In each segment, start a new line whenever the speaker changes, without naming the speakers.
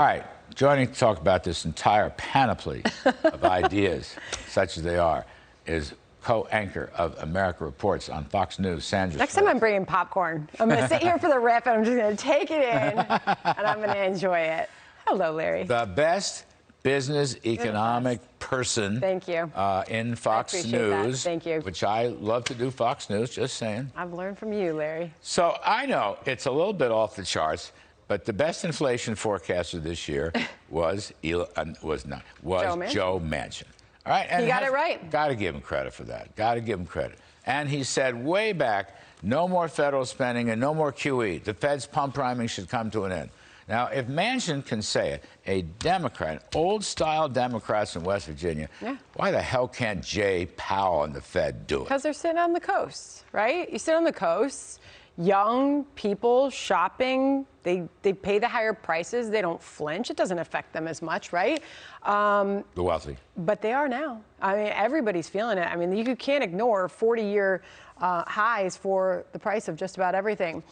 All right, joining to talk about this entire panoply of ideas, such as they are, is co-anchor of America Reports on Fox News, Sandra
Next
Schwartz.
time I'm bringing popcorn. I'm going to sit here for the riff, and I'm just going to take it in, and I'm going to enjoy it. Hello, Larry.
The best business economic person
Thank you.
In Fox
appreciate that.
News.
Thank you.
Which I love to do Fox News, just saying.
I've learned from you, Larry.
So I know it's a little bit off the charts, but the best inflation forecaster this year was Joe Manchin. All right, and
he got it right.
Got to give him credit for that. Got to give him credit. And he said way back, no more federal spending and no more QE. The Fed's pump priming should come to an end. Now, if Manchin can say it, a Democrat, old-style Democrats in West Virginia, why the hell can't Jay Powell and the Fed do it?
Because they're sitting on the coast, right? You sit on the coast, young people shopping, they pay the higher prices. They don't flinch. It doesn't affect them as much, right?
The wealthy.
But they are now. I mean, everybody's feeling it. I mean, you can't ignore 40-year highs for the price of just about everything.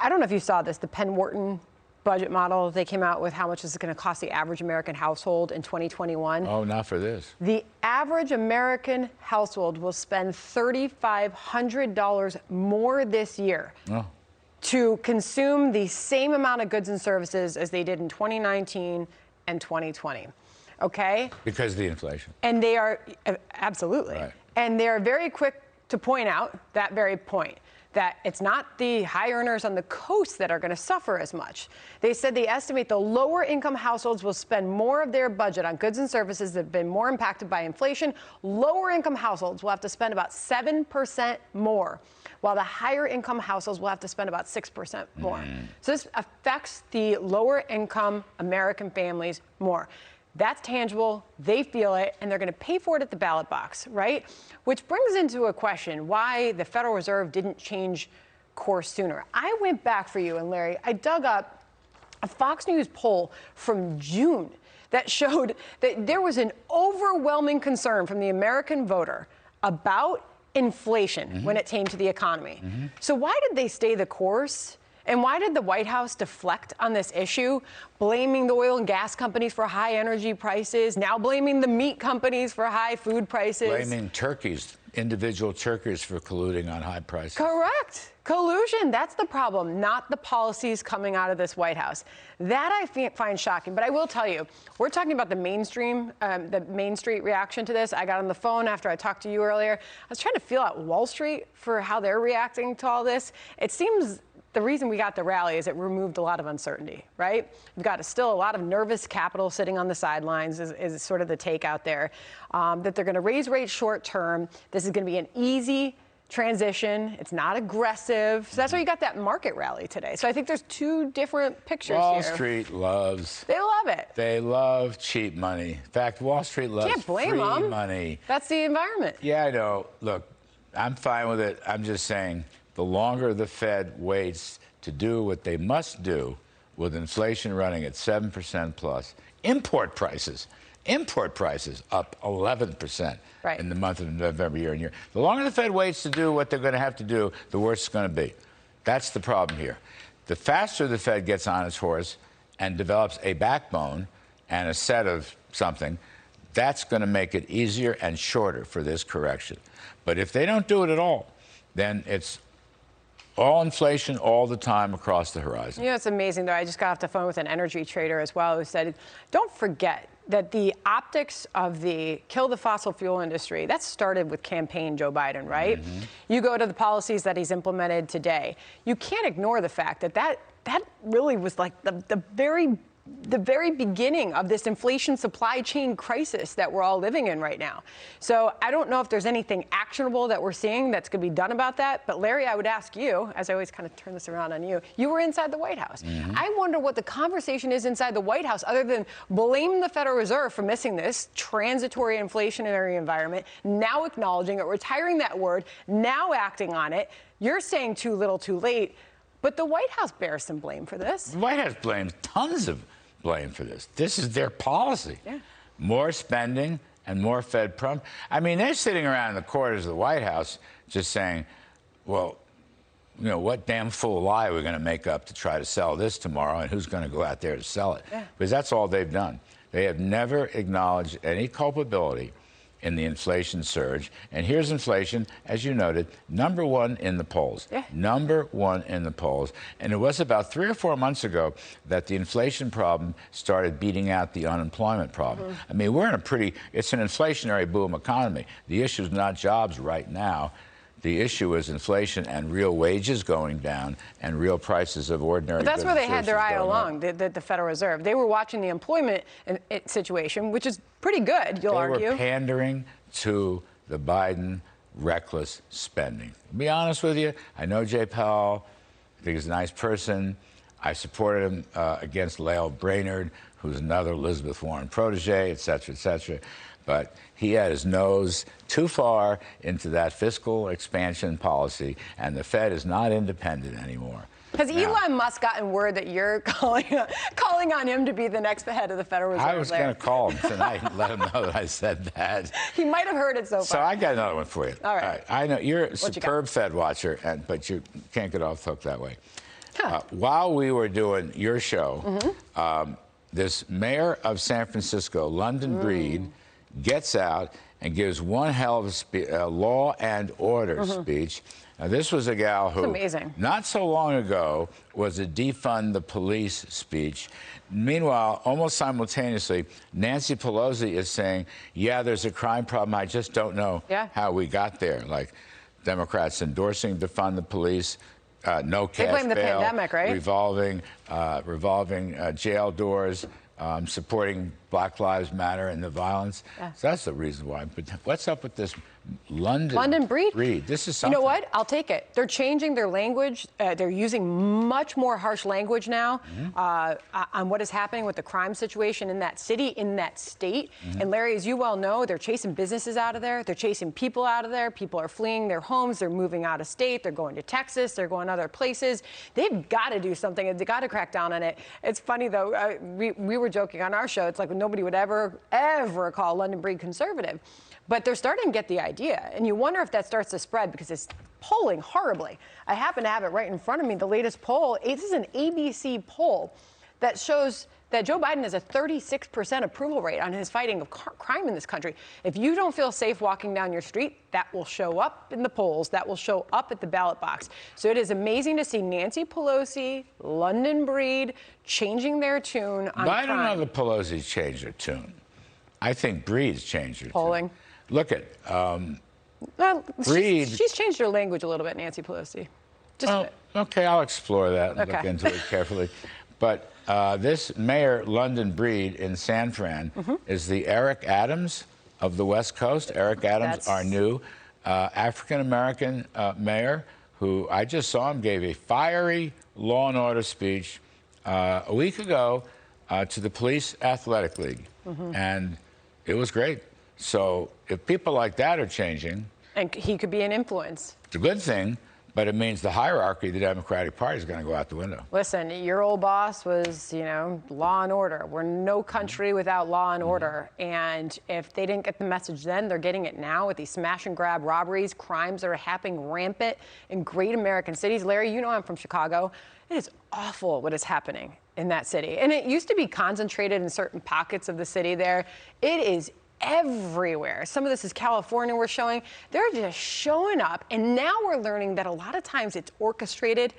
I don't know if you saw this, the Penn Wharton budget model. They came out with how much is it going to cost the average American household in 2021.
Oh, not for this.
The average American household will spend $3,500 more this year to consume the same amount of goods and services as they did in 2019 and 2020. Okay?
Because of the inflation.
And they are, absolutely.
Right.
And they are very quick to point out that very point, that it's not the high earners on the coast that are going to suffer as much. They said they estimate the lower income households will spend more of their budget on goods and services that have been more impacted by inflation. Lower income households will have to spend about 7% more, while the higher income households will have to spend about 6% more. So this affects the lower income American families more. That's tangible, they feel it, and they're going to pay for it at the ballot box, right? Which brings into a question why the Federal Reserve didn't change course sooner. I went back for you, and Larry, I dug up a Fox News poll from June that showed that there was an overwhelming concern from the American voter about inflation when it came to the economy. So why did they stay the course? And why did the White House deflect on this issue, blaming the oil and gas companies for high energy prices, now blaming the meat companies for high food prices?
Blaming turkeys, individual turkeys, for colluding on high prices. Correct.
Collusion, that's the problem, not the policies coming out of this White House. That I find shocking. But I will tell you, we're talking about the Main Street reaction to this. I got on the phone after I talked to you earlier. I was trying to feel out Wall Street for how they're reacting to all this. It seems the reason we got the rally is it removed a lot of uncertainty, right? We've got still a lot of nervous capital sitting on the sidelines is sort of the take out there, that they're going to raise rates short term. This is going to be an easy transition. It's not aggressive. So that's why you got that market rally today. So I think there's two different pictures here.
Wall Street loves.
They love it.
They love cheap money. In fact, Wall Street loves
Can't blame
free
them.
money.
That's the environment.
Yeah, I know. Look, I'm fine with it. I'm just saying the longer the Fed waits to do what they must do with inflation running at 7% plus, import prices up 11% in the month of November year on year. The longer the Fed waits to do what they're going to have to do, the worse it's going to be. That's the problem here. The faster the Fed gets on its horse and develops a backbone and a set of something, that's going to make it easier and shorter for this correction. But if they don't do it at all, then it's all inflation all the time across the horizon.
You know, it's amazing, though. I just got off the phone with an energy trader as well who said, don't forget that the optics of the kill the fossil fuel industry, that started with campaign Joe Biden, right? You go to the policies that he's implemented today. You can't ignore the fact that that really was like the very beginning of this inflation supply chain crisis that we're all living in right now. So I don't know if there's anything actionable that we're seeing that's going to be done about that. But Larry, I would ask you, as I always kind of turn this around on you, you were inside the White House. I wonder what the conversation is inside the White House, other than blame the Federal Reserve for missing this transitory inflationary environment, now acknowledging it, retiring that word, now acting on it. You're saying too little, too late. But the White House bears some blame for this.
The White House blames tons of blame for this. This is their policy. More spending and more Fed pump. I mean, they're sitting around in the corridors of the White House just saying, well, what damn fool lie are we going to make up to try to sell this tomorrow, and who's going to go out there to sell it?
Yeah.
Because that's all they've done. They have never acknowledged any culpability in the inflation surge. And here's inflation, as you noted, #1 in the polls.
Yeah.
#1 in the polls. And it was about 3 or 4 months ago that the inflation problem started beating out the unemployment problem. I mean, it's an inflationary boom economy. The issue is not jobs right now. The issue is inflation and real wages going down and real prices of ordinary
But that's
goods
where they
and
had their eye
services going
along, the Federal Reserve. They were watching the employment situation, which is pretty good, you'll argue.
They were pandering to the Biden reckless spending. To be honest with you, I know Jay Powell. I think he's a nice person. I supported him against Lael Brainerd, who's another Elizabeth Warren protege, et cetera, et cetera. But he had his nose too far into that fiscal expansion policy, and the Fed is not independent anymore.
Has Elon Musk gotten word that you're calling on him to be the next head of the Federal Reserve?
I was going to call him tonight and let him know that I said that.
He might have heard it so far.
So I got another one for you.
All right.
I know you're a
What you
superb Fed watcher, but you can't get off the hook that way.
Huh.
While we were doing your show, this mayor of San Francisco, London Breed, gets out and gives one hell of a law and order speech. Now, this was a gal who,
amazing.
not so long ago, was a defund the police speech. Meanwhile, almost simultaneously, Nancy Pelosi is saying, yeah, there's a crime problem. I just don't know how we got there. Like Democrats endorsing defund the police, no cash bail.
They blame the pandemic, right?
Revolving jail doors. Supporting Black Lives Matter and the violence. Yeah. So that's the reason why. But what's up with this London Breed? This is something.
You know what? I'll take it. They're changing their language. They're using much more harsh language now on what is happening with the crime situation in that city, in that state. And Larry, as you well know, they're chasing businesses out of there. They're chasing people out of there. People are fleeing their homes. They're moving out of state. They're going to Texas. They're going other places. They've got to do something. They've got to crack down on it. It's funny, though. We were joking on our show. It's like nobody would ever call London Breed conservative. But they're starting to get the idea. And you wonder if that starts to spread because it's polling horribly. I happen to have it right in front of me, the latest poll. This is an ABC poll that shows that Joe Biden has a 36% approval rate on his fighting of crime in this country. If you don't feel safe walking down your street, that will show up in the polls. That will show up at the ballot box. So it is amazing to see Nancy Pelosi, London Breed, changing their tune on crime.
I don't know that Pelosi's changed her tune. I think Breed's changed her
Polling.
tune. Look at
Breed. She's changed her language a little bit, Nancy Pelosi. Just a bit.
Okay, I'll explore that and look into it carefully. But this mayor, London Breed, in San Fran, is the Eric Adams of the West Coast. Eric Adams, our new African-American mayor, who I just saw him gave a fiery law and order speech a week ago to the Police Athletic League. And it was great. So if people like that are changing...
And he could be an influence.
It's a good thing. But it means the hierarchy of the Democratic Party is going to go out the window.
Listen, your old boss was, law and order. We're no country without law and order. And if they didn't get the message then, they're getting it now with these smash and grab robberies, crimes that are happening rampant in great American cities. Larry, you know I'm from Chicago. It is awful what is happening in that city. And it used to be concentrated in certain pockets of the city there. It is everywhere. Some of this is California we're showing. They're just showing up. And now we're learning that a lot of times it's orchestrated.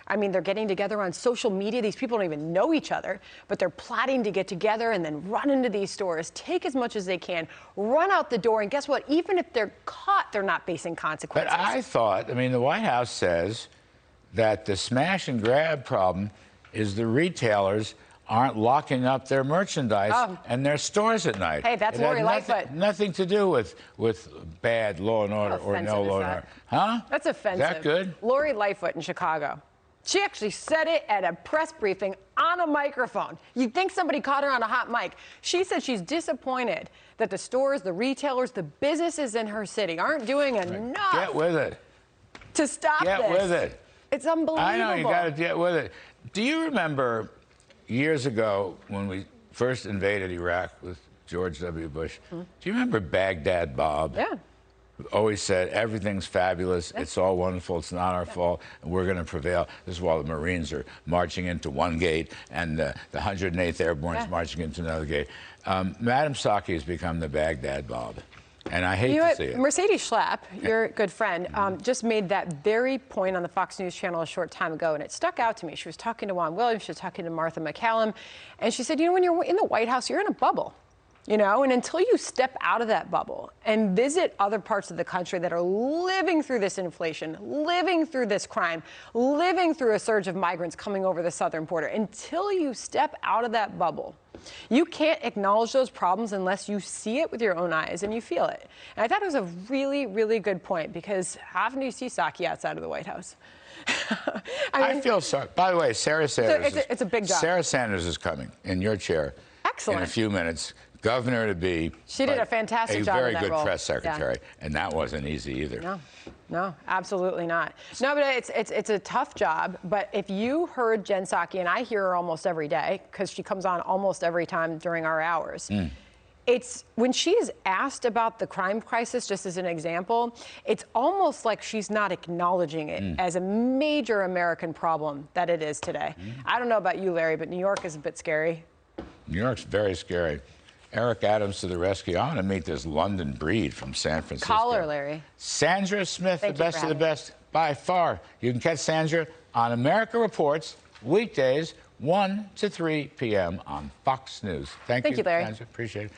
I mean, they're getting together on social media. These people don't even know each other, but they're plotting to get together and then run into these stores, take as much as they can, run out the door. And guess what? Even if they're caught, they're not facing consequences.
But I thought, the White House says that the smash and grab problem is the retailers aren't locking up their merchandise and their stores at night.
Hey, that's Lori Lightfoot.
Nothing to do with bad law and order or no law and order. Huh?
That's offensive.
Is that good?
Lori Lightfoot in Chicago. She actually said it at a press briefing on a microphone. You'd think somebody caught her on a hot mic. She said she's disappointed that the stores, the retailers, the businesses in her city aren't doing enough.
Get with it.
To stop this.
Get with it.
It's unbelievable.
I know, you got to get with it. Do you remember years ago when we first invaded Iraq with George W. Bush? Do you remember Baghdad Bob?
Yeah.
always said everything's fabulous. It's all wonderful. It's not our fault, and we're going to prevail. This is while the Marines are marching into one gate and the 108th Airborne is marching into another gate. Madam Psaki has become the Baghdad Bob, and I hate to see it.
Mercedes Schlapp, your good friend, just made that very point on the Fox News channel a short time ago, and it stuck out to me. She was talking to Juan Williams, she was talking to Martha McCallum, and she said, when you're in the White House, you're in a bubble. And until you step out of that bubble and visit other parts of the country that are living through this inflation, living through this crime, living through a surge of migrants coming over the southern border, until you step out of that bubble, you can't acknowledge those problems unless you see it with your own eyes and you feel it. And I thought it was a really, really good point, because how often do you see Psaki outside of the White House?
I feel sorry. By the way, Sarah Sanders.
It's a big job.
Sarah Sanders is coming in your chair.
Excellent.
In a few minutes. Governor to be.
She did a fantastic job in that role.
A very good press secretary, and that wasn't easy either.
No, absolutely not. No, but it's a tough job. But if you heard Jen Psaki, and I hear her almost every day because she comes on almost every time during our hours. It's when she is asked about the crime crisis, just as an example, it's almost like she's not acknowledging it as a major American problem that it is today. I don't know about you, Larry, but New York is a bit scary.
New York's very scary. Eric Adams to the rescue. I want to meet this London breed from San Francisco.
Call her, Larry.
Sandra Smith,
Thank
the best of the best by far. You can catch Sandra on America Reports weekdays 1 to 3 p.m. on Fox News. Thank you,
Larry.
Sandra. Appreciate it.